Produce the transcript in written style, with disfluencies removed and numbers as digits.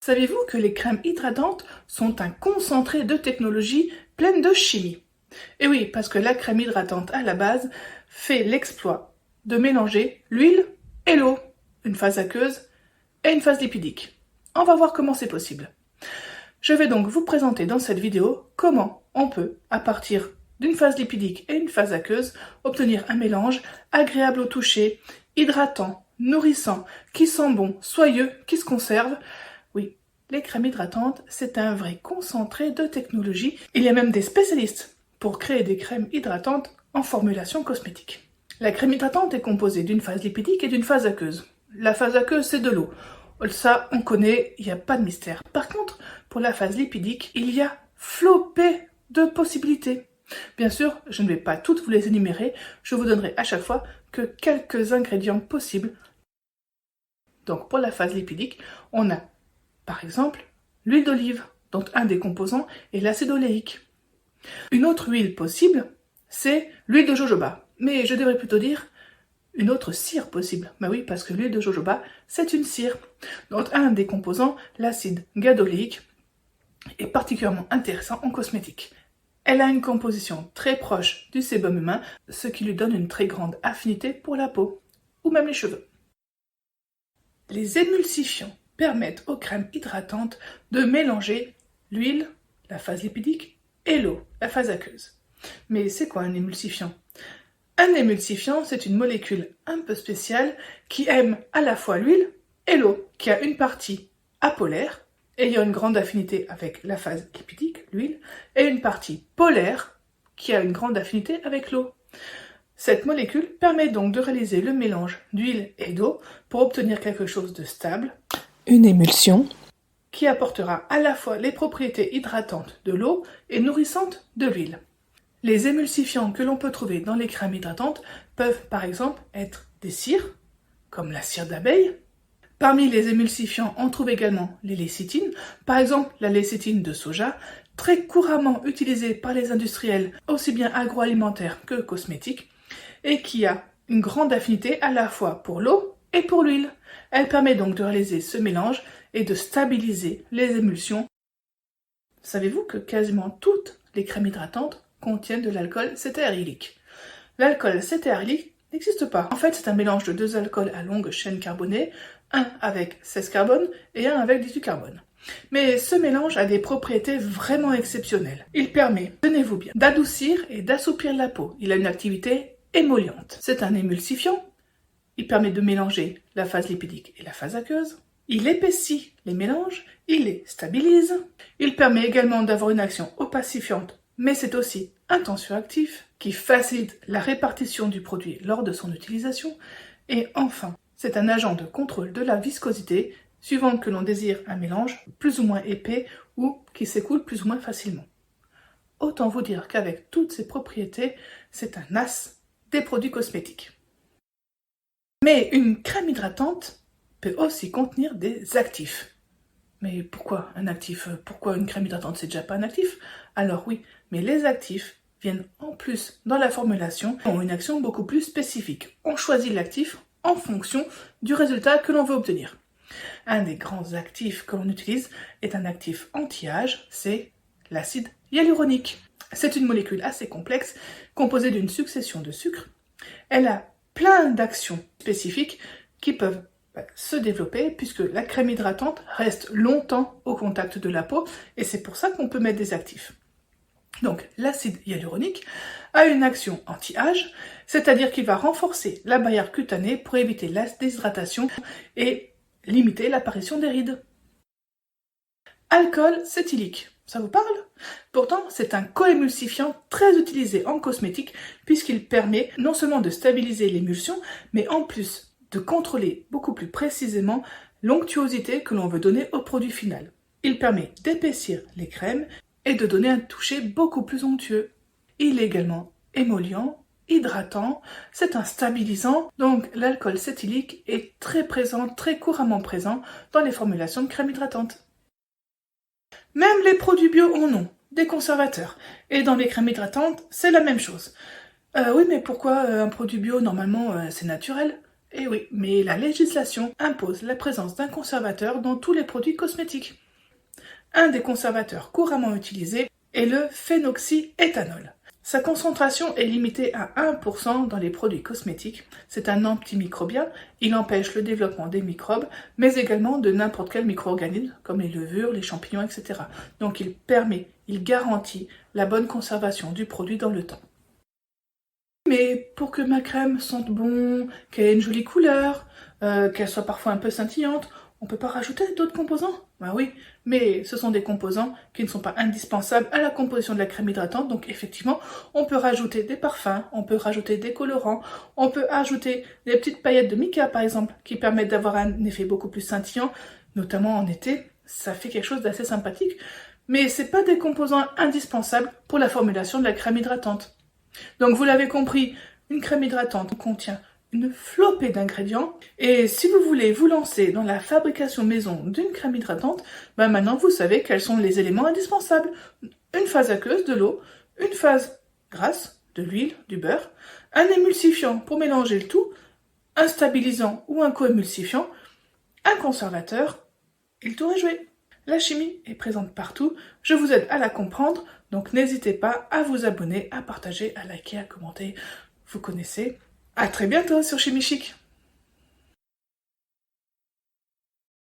Savez-vous que les crèmes hydratantes sont un concentré de technologie pleine de chimie? Et oui, parce que la crème hydratante à la base fait l'exploit de mélanger l'huile et l'eau, une phase aqueuse et une phase lipidique. On va voir comment c'est possible. Je vais donc vous présenter dans cette vidéo comment on peut, à partir d'une phase lipidique et une phase aqueuse, obtenir un mélange agréable au toucher, hydratant, nourrissant, qui sent bon, soyeux, qui se conserve. Oui, les crèmes hydratantes, c'est un vrai concentré de technologie. Il y a même des spécialistes pour créer des crèmes hydratantes en formulation cosmétique. La crème hydratante est composée d'une phase lipidique et d'une phase aqueuse. La phase aqueuse, c'est de l'eau. Ça, on connaît, il n'y a pas de mystère. Par contre, pour la phase lipidique, il y a flopé de possibilités. Bien sûr, je ne vais pas toutes vous les énumérer, je vous donnerai à chaque fois que quelques ingrédients possibles. Donc pour la phase lipidique, on a par exemple l'huile d'olive, dont un des composants est l'acide oléique. Une autre huile possible, c'est l'huile de jojoba, mais je devrais plutôt dire une autre cire possible. Bah oui, parce que l'huile de jojoba, c'est une cire, dont un des composants, l'acide gadolinique, est particulièrement intéressant en cosmétique. Elle a une composition très proche du sébum humain, ce qui lui donne une très grande affinité pour la peau, ou même les cheveux. Les émulsifiants permettent aux crèmes hydratantes de mélanger l'huile, la phase lipidique, et l'eau, la phase aqueuse. Mais c'est quoi un émulsifiant? Un émulsifiant, c'est une molécule un peu spéciale qui aime à la fois l'huile et l'eau, qui a une partie apolaire, ayant une grande affinité avec la phase lipidique, l'huile, et une partie polaire, qui a une grande affinité avec l'eau. Cette molécule permet donc de réaliser le mélange d'huile et d'eau pour obtenir quelque chose de stable, une émulsion, qui apportera à la fois les propriétés hydratantes de l'eau et nourrissantes de l'huile. Les émulsifiants que l'on peut trouver dans les crèmes hydratantes peuvent par exemple être des cires, comme la cire d'abeille. Parmi les émulsifiants, on trouve également les lécithines, par exemple la lécithine de soja, très couramment utilisée par les industriels, aussi bien agroalimentaires que cosmétiques, et qui a une grande affinité à la fois pour l'eau et pour l'huile. Elle permet donc de réaliser ce mélange et de stabiliser les émulsions. Savez-vous que quasiment toutes les crèmes hydratantes contiennent de l'alcool cétéarylique? L'alcool cétéarylique n'existe pas. En fait, c'est un mélange de deux alcools à longue chaîne carbonée, un avec 16 carbone et un avec 18 carbone. Mais ce mélange a des propriétés vraiment exceptionnelles. Il permet, tenez-vous bien, d'adoucir et d'assouplir la peau. Il a une activité émolliente. C'est un émulsifiant. Il permet de mélanger la phase lipidique et la phase aqueuse. Il épaissit les mélanges, il les stabilise. Il permet également d'avoir une action opacifiante, mais c'est aussi un tensioactif qui facilite la répartition du produit lors de son utilisation. Et enfin, c'est un agent de contrôle de la viscosité, suivant que l'on désire un mélange plus ou moins épais ou qui s'écoule plus ou moins facilement. Autant vous dire qu'avec toutes ces propriétés, c'est un as des produits cosmétiques. Mais une crème hydratante peut aussi contenir des actifs. Mais pourquoi un actif? Pourquoi une crème hydratante? C'est déjà pas un actif? Alors oui, mais les actifs viennent en plus dans la formulation, ont une action beaucoup plus spécifique. On choisit l'actif en fonction du résultat que l'on veut obtenir. Un des grands actifs que l'on utilise est un actif anti-âge, c'est l'acide hyaluronique. C'est une molécule assez complexe, composée d'une succession de sucres. Elle a plein d'actions spécifiques qui peuvent se développer puisque la crème hydratante reste longtemps au contact de la peau et c'est pour ça qu'on peut mettre des actifs. Donc l'acide hyaluronique a une action anti-âge, c'est-à-dire qu'il va renforcer la barrière cutanée pour éviter la déshydratation et limiter l'apparition des rides. Alcool cétylique, ça vous parle? Pourtant, c'est un coémulsifiant très utilisé en cosmétique puisqu'il permet non seulement de stabiliser l'émulsion, mais en plus de contrôler beaucoup plus précisément l'onctuosité que l'on veut donner au produit final. Il permet d'épaissir les crèmes et de donner un toucher beaucoup plus onctueux. Il est également émollient, hydratant, c'est un stabilisant, donc l'alcool cétylique est très présent, très couramment présent dans les formulations de crème hydratante. Même les produits bio en ont des conservateurs, et dans les crèmes hydratantes, c'est la même chose. Oui, mais pourquoi un produit bio, normalement, c'est naturel? Eh oui, mais la législation impose la présence d'un conservateur dans tous les produits cosmétiques. Un des conservateurs couramment utilisés est le phénoxyéthanol. Sa concentration est limitée à 1% dans les produits cosmétiques. C'est un antimicrobien, il empêche le développement des microbes, mais également de n'importe quel micro-organisme, comme les levures, les champignons, etc. Donc il garantit la bonne conservation du produit dans le temps. Mais pour que ma crème sente bon, qu'elle ait une jolie couleur, qu'elle soit parfois un peu scintillante, on peut pas rajouter d'autres composants? Bah oui, mais ce sont des composants qui ne sont pas indispensables à la composition de la crème hydratante, donc effectivement, on peut rajouter des parfums, on peut rajouter des colorants, on peut ajouter des petites paillettes de mica par exemple, qui permettent d'avoir un effet beaucoup plus scintillant, notamment en été, ça fait quelque chose d'assez sympathique, mais c'est pas des composants indispensables pour la formulation de la crème hydratante. Donc vous l'avez compris, une crème hydratante contient une flopée d'ingrédients et si vous voulez vous lancer dans la fabrication maison d'une crème hydratante, maintenant vous savez quels sont les éléments indispensables. Une phase aqueuse, de l'eau, une phase grasse, de l'huile, du beurre, un émulsifiant pour mélanger le tout, un stabilisant ou un coémulsifiant, un conservateur, et le tour est joué. La chimie est présente partout, je vous aide à la comprendre, donc n'hésitez pas à vous abonner, à partager, à liker, à commenter, vous connaissez. À très bientôt sur Chimie Chic.